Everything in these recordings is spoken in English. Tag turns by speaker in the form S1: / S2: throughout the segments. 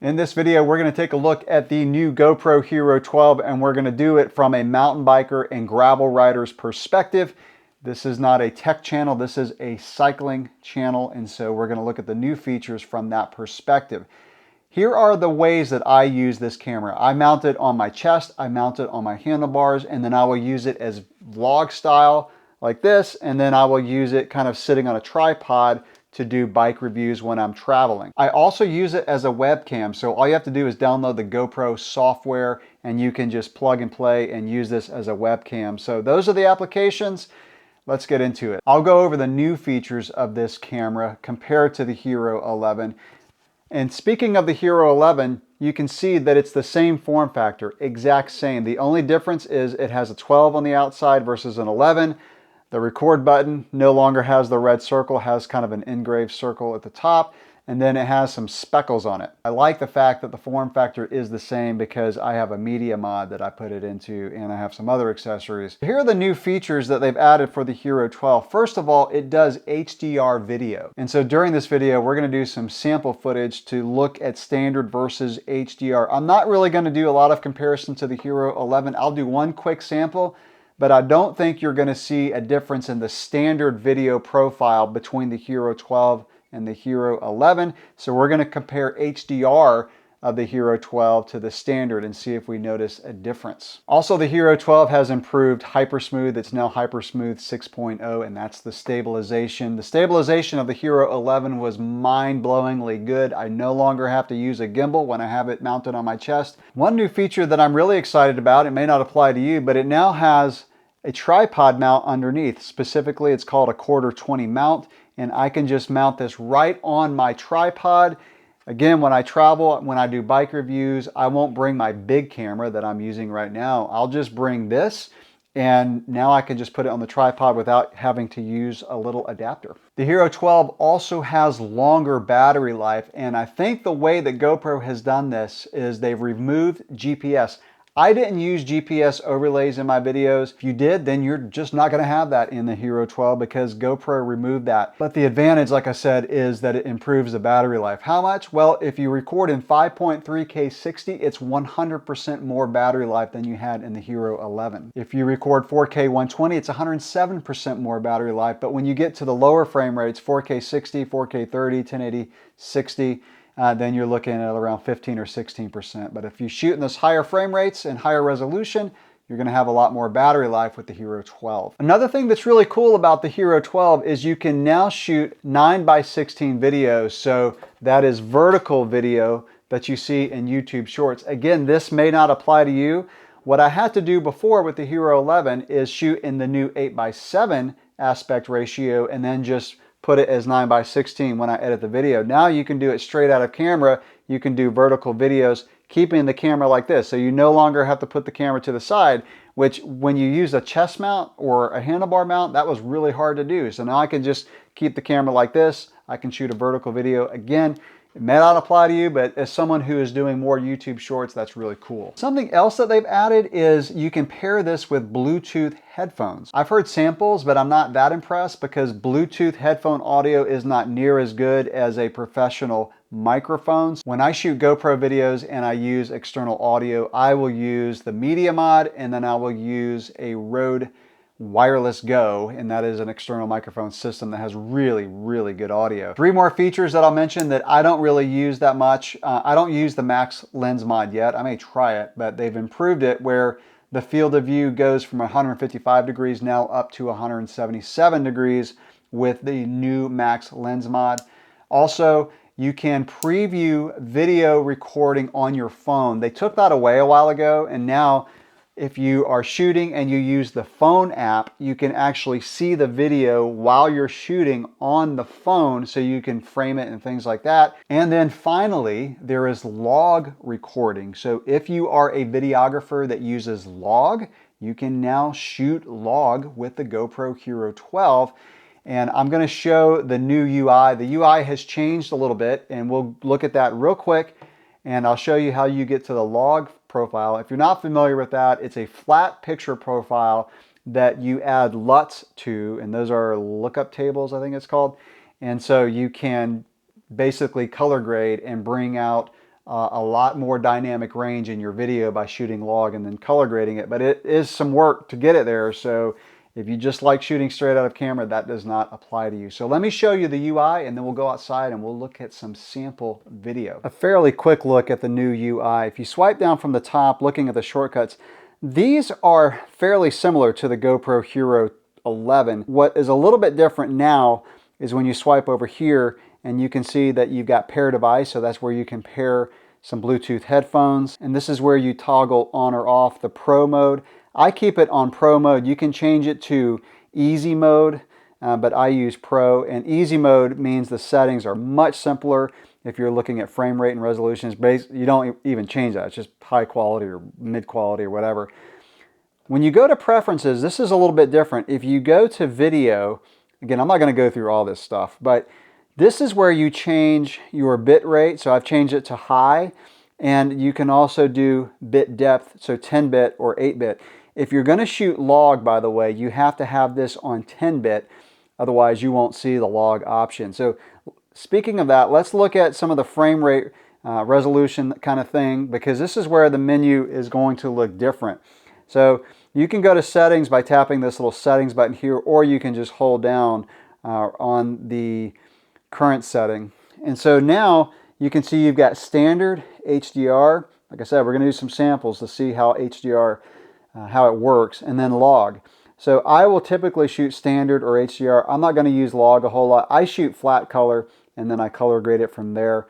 S1: In this video, we're going to take a look at the new GoPro Hero 12, and we're going to do it from a mountain biker and gravel rider's perspective. This is not a tech channel, this is a cycling channel, and so we're going to look at the new features from that perspective. Here are the ways that I use this camera. I mount it on my chest, I mount it on my handlebars, and then I will use it as vlog style like this, and then I will use it kind of sitting on a tripod to do bike reviews when I'm traveling. I also use it as a webcam, so all you have to do is download the GoPro software and you can just plug and play and use this as a webcam. So those are the applications. Let's get into it. I'll go over the new features of this camera compared to the Hero 11. And speaking of the Hero 11, you can see that it's the same form factor, exact same. The only difference is it has a 12 on the outside versus an 11. The record button no longer has the red circle, has kind of an engraved circle at the top, and then it has some speckles on it. I like the fact that the form factor is the same because I have a media mod that I put it into, and I have some other accessories. Here are the new features that they've added for the Hero 12. First of all, it does HDR video. And so during this video, we're gonna do some sample footage to look at standard versus HDR. I'm not really gonna do a lot of comparison to the Hero 11. I'll do one quick sample, but I don't think you're going to see a difference in the standard video profile between the Hero 12 and the Hero 11. So we're going to compare HDR of the Hero 12 to the standard and see if we notice a difference. Also, the Hero 12 has improved Hypersmooth. It's now Hypersmooth 6.0, and that's the stabilization. The stabilization of the Hero 11 was mind-blowingly good. I no longer have to use a gimbal when I have it mounted on my chest. One new feature that I'm really excited about, it may not apply to you, but it now has a tripod mount underneath. Specifically, it's called a 1/4-20 mount, and I can just mount this right on my tripod. Again, when I travel, when I do bike reviews, I won't bring my big camera that I'm using right now. I'll just bring this, and now I can just put it on the tripod without having to use a little adapter. The Hero 12 also has longer battery life, and I think the way that GoPro has done this is they've removed GPS. I didn't use GPS overlays in my videos. If you did, then you're just not gonna have that in the Hero 12 because GoPro removed that. But the advantage, like I said, is that it improves the battery life. How much? Well, if you record in 5.3K 60, it's 100% more battery life than you had in the Hero 11. If you record 4K 120, it's 107% more battery life. But when you get to the lower frame rates, 4K 60, 4K 30, 1080 60, then you're looking at around 15 or 16%. But if you shoot in those higher frame rates and higher resolution, you're gonna have a lot more battery life with the Hero 12. Another thing that's really cool about the Hero 12 is you can now shoot 9:16 videos. So that is vertical video that you see in YouTube Shorts. Again, this may not apply to you. What I had to do before with the Hero 11 is shoot in the new 8:7 aspect ratio and then just put it as 9:16 when I edit the video. Now you can do it straight out of camera. You can do vertical videos, keeping the camera like this. So you no longer have to put the camera to the side, which when you use a chest mount or a handlebar mount, that was really hard to do. So now I can just keep the camera like this. I can shoot a vertical video. Again, it may not apply to you, but as someone who is doing more YouTube Shorts, that's really cool. Something else that they've added is you can pair this with Bluetooth headphones. I've heard samples, but I'm not that impressed because Bluetooth headphone audio is not near as good as a professional microphone. When I shoot GoPro videos and I use external audio, I will use the media mod and then I will use a Rode Wireless Go, and that is an external microphone system that has really, really good audio. Three more features that I'll mention that I don't really use that much. I don't use the Max Lens mod yet. I may try it, but they've improved it where the field of view goes from 155 degrees now up to 177 degrees with the new Max Lens mod. Also, you can preview video recording on your phone. They took that away a while ago, and now if you are shooting and you use the phone app, you can actually see the video while you're shooting on the phone so you can frame it and things like that. And then finally, there is log recording. So if you are a videographer that uses log, you can now shoot log with the GoPro Hero 12. And I'm gonna show the new UI. The UI has changed a little bit, and we'll look at that real quick. And I'll show you how you get to the log profile. If you're not familiar with that, it's a flat picture profile that you add LUTs to, and those are lookup tables, I think it's called. And so you can basically color grade and bring out a lot more dynamic range in your video by shooting log and then color grading it, but it is some work to get it there. So if you just like shooting straight out of camera, that does not apply to you. So let me show you the UI and then we'll go outside and we'll look at some sample video. A fairly quick look at the new UI. If you swipe down from the top, looking at the shortcuts, these are fairly similar to the GoPro Hero 11. What is a little bit different now is when you swipe over here and you can see that you've got pair device, so that's where you can pair some Bluetooth headphones. And this is where you toggle on or off the Pro mode. I keep it on Pro mode. You can change it to easy mode, but I use Pro. And easy mode means the settings are much simpler. If you're looking at frame rate and resolutions, you don't even change that. It's just high quality or mid quality or whatever. When you go to preferences, this is a little bit different. If you go to video, again, I'm not going to go through all this stuff, but this is where you change your bit rate. So I've changed it to high, and you can also do bit depth, so 10-bit or 8-bit. If you're going to shoot log, by the way, you have to have this on 10-bit, otherwise you won't see the log option. So speaking of that, let's look at some of the frame rate resolution kind of thing, because this is where the menu is going to look different. So you can go to settings by tapping this little settings button here, or you can just hold down on the current setting. And so now you can see you've got standard HDR. Like I said, we're going to do some samples to see how HDR, how it works, and then log. So I will typically shoot standard or HDR. I'm not going to use log a whole lot. I shoot flat color and then I color grade it from there.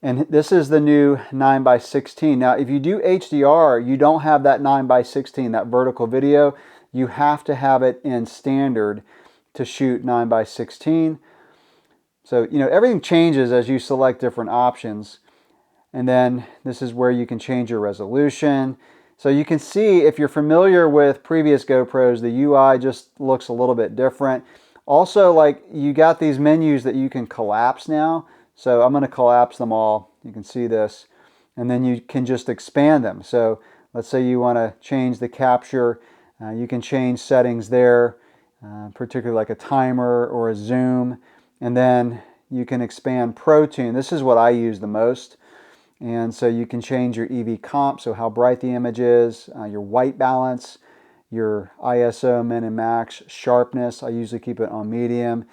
S1: And this is the new 9:16. Now, if you do HDR, you don't have that 9:16, that vertical video. You have to have it in standard to shoot 9:16. So, you know, everything changes as you select different options. And then this is where you can change your resolution. So you can see, if you're familiar with previous GoPros, the UI just looks a little bit different. Also, like, you got these menus that you can collapse now. So I'm going to collapse them all. You can see this. And then you can just expand them. So let's say you want to change the capture. You can change settings there, particularly like a timer or a zoom. And then you can expand Pro Tune. This is what I use the most. And so you can change your EV comp, so how bright the image is, your white balance, your ISO, min and max, sharpness. I usually keep it on medium.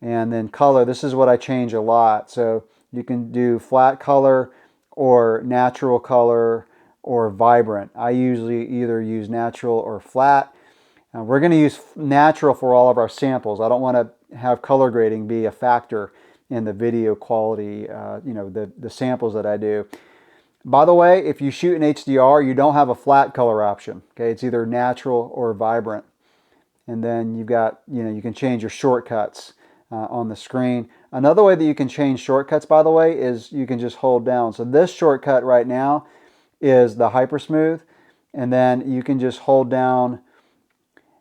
S1: And then color, this is what I change a lot. So you can do flat color or natural color or vibrant. I usually either use natural or flat. We're going to use natural for all of our samples. I don't want to have color grading be a factor in the video quality, you know, the samples that I do. By the way, if you shoot in HDR, you don't have a flat color option. Okay, it's either natural or vibrant. And then you've got, you know, you can change your shortcuts on the screen. Another way that you can change shortcuts, by the way, is you can just hold down. So this shortcut right now is the hyper smooth, and then you can just hold down,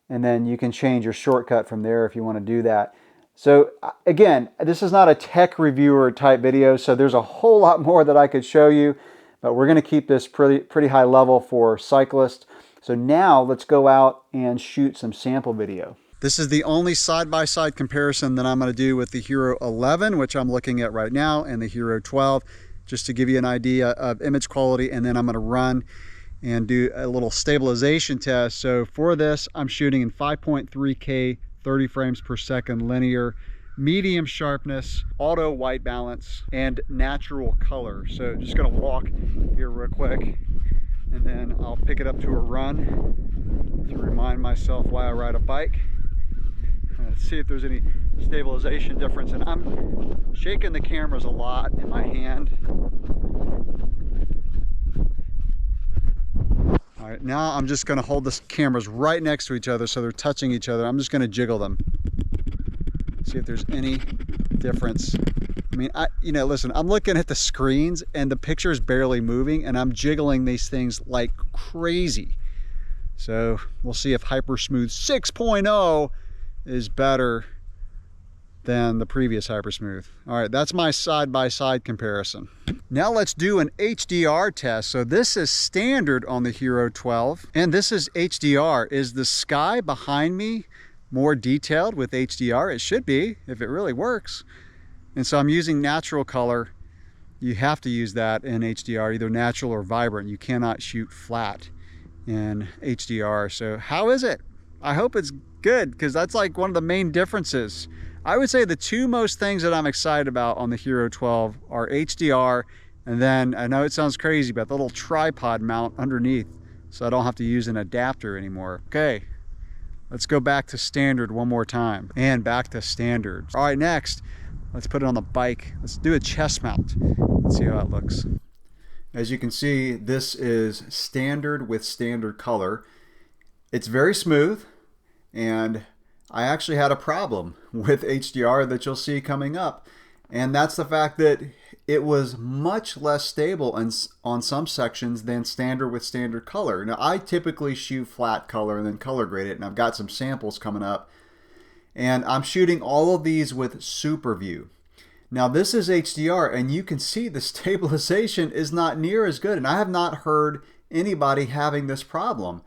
S1: and then you can change your shortcut from there if you want to do that. So again, this is not a tech reviewer type video, so there's a whole lot more that I could show you, but we're going to keep this pretty high level for cyclists. So now let's go out and shoot some sample video. This is the only side-by-side comparison that I'm going to do with the Hero 11, which I'm looking at right now, and the Hero 12, just to give you an idea of image quality, and then I'm going to run and do a little stabilization test. So for this, I'm shooting in 5.3K, 30 frames per second linear, medium sharpness, auto white balance, and natural color. So just gonna walk here real quick, and then I'll pick it up to a run to remind myself why I ride a bike. Let's see if there's any stabilization difference. And I'm shaking the cameras a lot in my hand. All right, now I'm just going to hold the cameras right next to each other so they're touching each other. I'm just going to jiggle them. See if there's any difference. I mean, you know, listen, I'm looking at the screens and the picture is barely moving, and I'm jiggling these things like crazy. So we'll see if Hyper Smooth 6.0 is better than the previous Hyper Smooth. All right, that's my side-by-side comparison. Now let's do an HDR test. So this is standard on the Hero 12, and this is HDR. Is the sky behind me more detailed with HDR? It should be, if it really works. And so I'm using natural color, You have to use that in HDR, either natural or vibrant. You cannot shoot flat in HDR. So how is it? I hope it's good, because that's like one of the main differences. I would say the two most things that I'm excited about on the Hero 12 are HDR, and then I know it sounds crazy, but the little tripod mount underneath, so I don't have to use an adapter anymore. Okay, let's go back to standard one more time, and back to standard. All right, next, let's put it on the bike. Let's do a chest mount. Let's see how it looks. As you can see, this is standard with standard color. It's very smooth, and I actually had a problem with HDR that you'll see coming up, and that's the fact that it was much less stable on some sections than standard with standard color. Now, I typically shoot flat color and then color grade it, and I've got some samples coming up, and I'm shooting all of these with super view. Now, this is HDR, and you can see the stabilization is not near as good, and I have not heard anybody having this problem.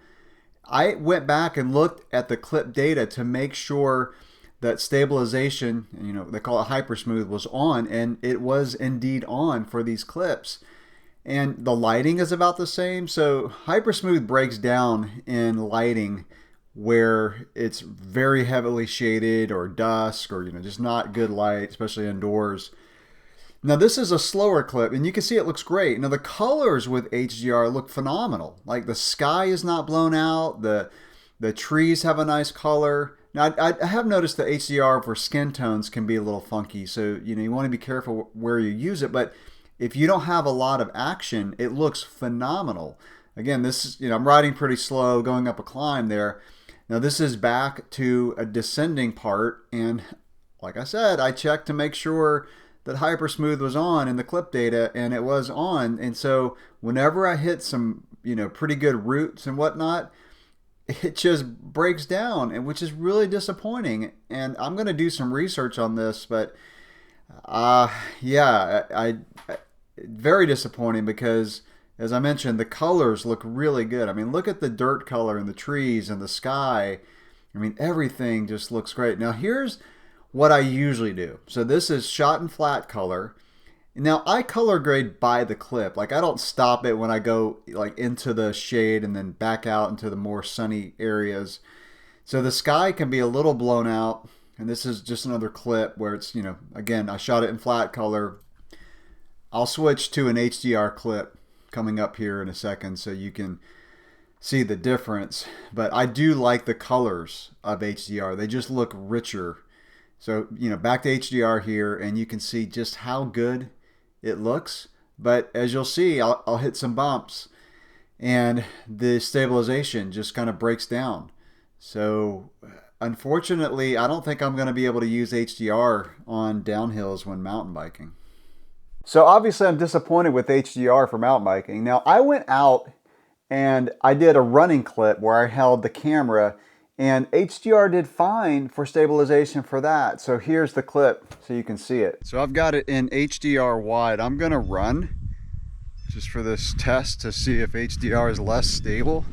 S1: I went back and looked at the clip data to make sure that stabilization, you know, they call it hypersmooth, was on, and it was indeed on for these clips. And the lighting is about the same. So hypersmooth breaks down in lighting where it's very heavily shaded or dusk, or, you know, just not good light, especially indoors. Now, this is a slower clip, and you can see it looks great. Now, the colors with HDR look phenomenal. Like, the sky is not blown out. The trees have a nice color. Now, I have noticed that HDR for skin tones can be a little funky, so, you know, you want to be careful where you use it. But if you don't have a lot of action, it looks phenomenal. Again, this is, you know, I'm riding pretty slow, going up a climb there. Now, this is back to a descending part, and like I said, I checked to make sure that hypersmooth was on in the clip data, and it was on. And so whenever I hit some, you know, pretty good roots and whatnot, it just breaks down, and which is really disappointing. And I'm going to do some research on this, but yeah, I very disappointing, because as I mentioned, the colors look really good. I mean, look at the dirt color and the trees and the sky. I mean, everything just looks great. Now, here's what I usually do. So this is shot in flat color. Now, I color grade by the clip. Like, I don't stop it when I go like into the shade and then back out into the more sunny areas. So the sky can be a little blown out, and this is just another clip where it's, you know, again, I shot it in flat color. I'll switch to an HDR clip coming up here in a second so you can see the difference. But I do like the colors of HDR. They just look richer. So, you know, back to HDR here, and you can see just how good it looks. But as you'll see, I'll hit some bumps, and the stabilization just kind of breaks down. So, unfortunately, I don't think I'm going to be able to use HDR on downhills when mountain biking. So obviously I'm disappointed with HDR for mountain biking. Now, I went out and I did a running clip where I held the camera, and HDR did fine for stabilization for that. So here's the clip so you can see it. So I've got it in HDR wide. I'm gonna run just for this test to see if HDR is less stable.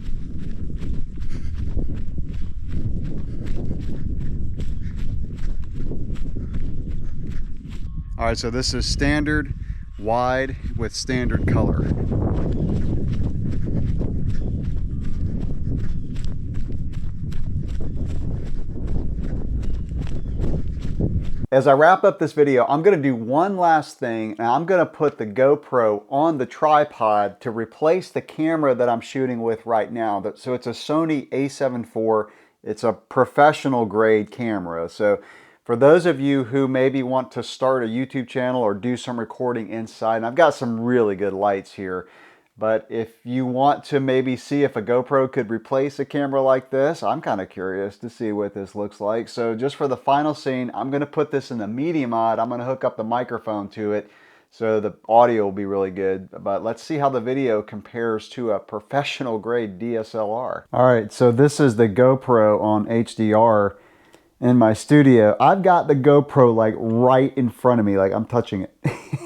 S1: All right, so this is standard wide with standard color. As I wrap up this video, I'm going to do one last thing, and I'm going to put the GoPro on the tripod to replace the camera that I'm shooting with right now. So it's a Sony a7 IV. It's a professional grade camera. So for those of you who maybe want to start a YouTube channel or do some recording inside, and I've got some really good lights here, but if you want to maybe see if a GoPro could replace a camera like this, I'm kind of curious to see what this looks like. So just for the final scene, I'm going to put this in the medium mod. I'm going to hook up the microphone to it so the audio will be really good. But let's see how the video compares to a professional grade DSLR. All right, so this is the GoPro on HDR in my studio. I've got the GoPro like right in front of me, like I'm touching it.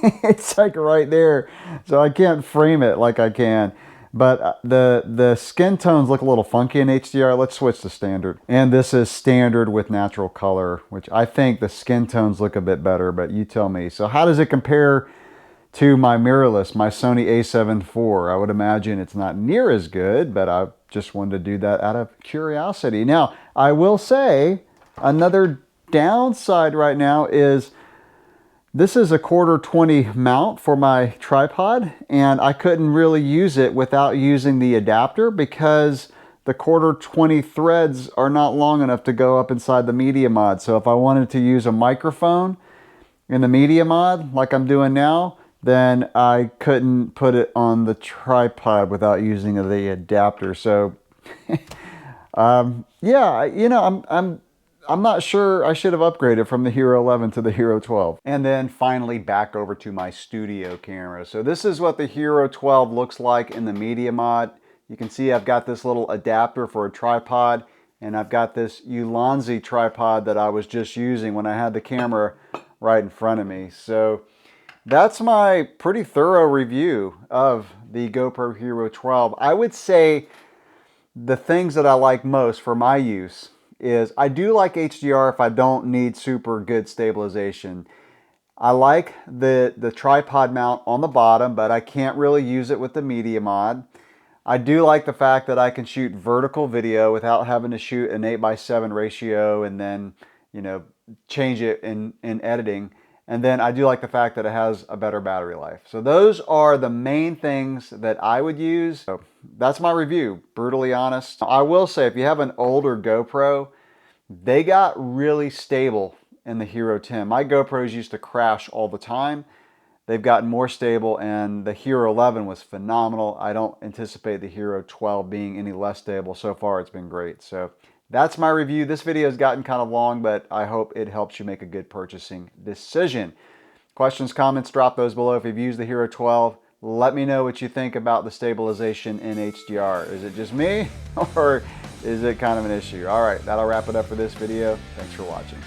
S1: It's like right there, so I can't frame it like I can. But the skin tones look a little funky in HDR. Let's switch to standard. And this is standard with natural color, which I think the skin tones look a bit better, but you tell me. So how does it compare to my mirrorless, my Sony a7 IV. I would imagine it's not near as good, but I just wanted to do that out of curiosity. Now, I will say another downside right now is this is a 1/4-20 mount for my tripod, and I couldn't really use it without using the adapter because the 1/4-20 threads are not long enough to go up inside the media mod. So if I wanted to use a microphone in the media mod like I'm doing now, then I couldn't put it on the tripod without using the adapter. So yeah, you know, I'm not sure I should have upgraded from the Hero 11 to the Hero 12. And then finally back over to my studio camera. So this is what the Hero 12 looks like in the media mod. You can see I've got this little adapter for a tripod, and I've got this Ulanzi tripod that I was just using when I had the camera right in front of me. So that's my pretty thorough review of the GoPro Hero 12. I would say the things that I like most for my use is I do like HDR if I don't need super good stabilization. I like the tripod mount on the bottom, but I can't really use it with the media mod. I do like the fact that I can shoot vertical video without having to shoot an 8:7 ratio and then, you know, change it in editing. And then I do like the fact that it has a better battery life. So those are the main things that I would use. So that's my review, brutally honest. I will say if you have an older GoPro, they got really stable in the Hero 10. My GoPros used to crash all the time. They've gotten more stable, and the Hero 11 was phenomenal. I don't anticipate the Hero 12 being any less stable. So far, it's been great. So that's my review. This video has gotten kind of long, but I hope it helps you make a good purchasing decision. Questions, comments, drop those below. If you've used the Hero 12, let me know what you think about the stabilization in HDR. Is it just me, or is it kind of an issue? All right, that'll wrap it up for this video. Thanks for watching.